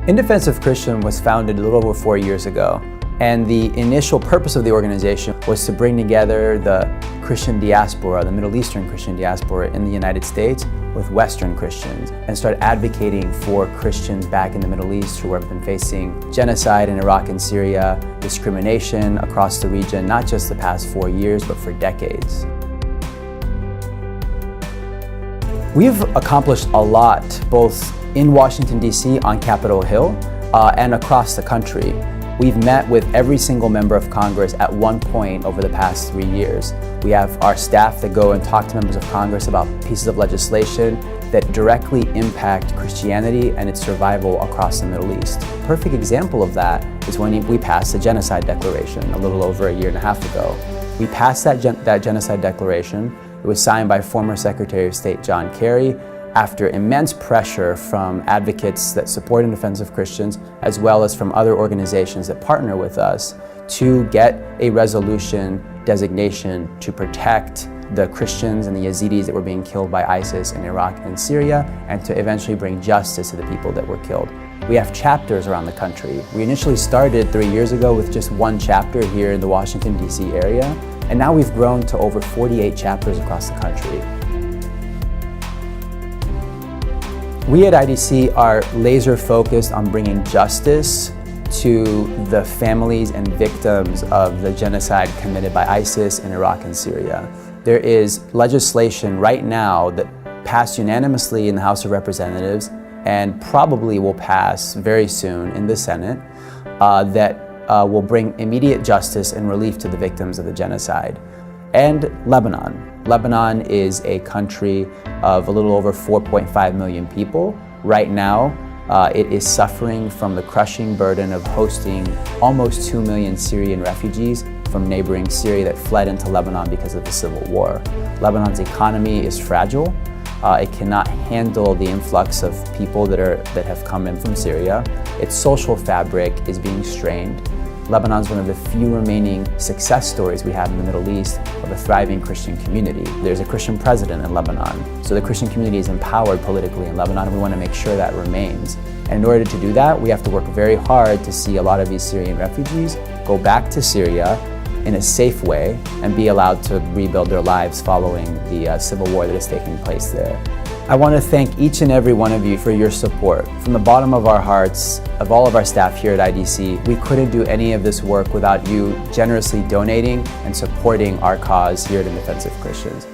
In Defense of Christian was founded a little over 4 years ago, and the initial purpose of the organization was to bring together the Christian diaspora, the Middle Eastern Christian diaspora in the United States with Western Christians, and start advocating for Christians back in the Middle East who have been facing genocide in Iraq and Syria, discrimination across the region, not just the past 4 years, but for decades. We've accomplished a lot, both in Washington, D.C. on Capitol Hill and across the country. We've met with every single member of Congress at one point over the past 3 years. We have our staff that go and talk to members of Congress about pieces of legislation that directly impact Christianity and its survival across the Middle East. A perfect example of that is when we passed the Genocide Declaration a little over 1.5 years ago. We passed that Genocide Declaration. It was signed by former Secretary of State John Kerry after immense pressure from advocates that support and defense of Christians, as well as from other organizations that partner with us to get a resolution designation to protect the Christians and the Yazidis that were being killed by ISIS in Iraq and Syria, and to eventually bring justice to the people that were killed. We have chapters around the country. We initially started 3 years ago with just one chapter here in the Washington, D.C. area, and now we've grown to over 48 chapters across the country. We at IDC are laser focused on bringing justice to the families and victims of the genocide committed by ISIS in Iraq and Syria. There is legislation right now that passed unanimously in the House of Representatives and probably will pass very soon in the Senate that will bring immediate justice and relief to the victims of the genocide. And Lebanon. Lebanon is a country of a little over 4.5 million people. Right now, it is suffering from the crushing burden of hosting almost 2 million Syrian refugees from neighboring Syria that fled into Lebanon because of the civil war. Lebanon's economy is fragile. It cannot handle the influx of people that have come in from Syria. Its social fabric is being strained. Lebanon is one of the few remaining success stories we have in the Middle East of a thriving Christian community. There's a Christian president in Lebanon, so the Christian community is empowered politically in Lebanon, and we want to make sure that remains. And in order to do that, we have to work very hard to see a lot of these Syrian refugees go back to Syria in a safe way and be allowed to rebuild their lives following the civil war that is taking place there. I want to thank each and every one of you for your support. From the bottom of our hearts, of all of our staff here at IDC, we couldn't do any of this work without you generously donating and supporting our cause here at In Defense of Christians.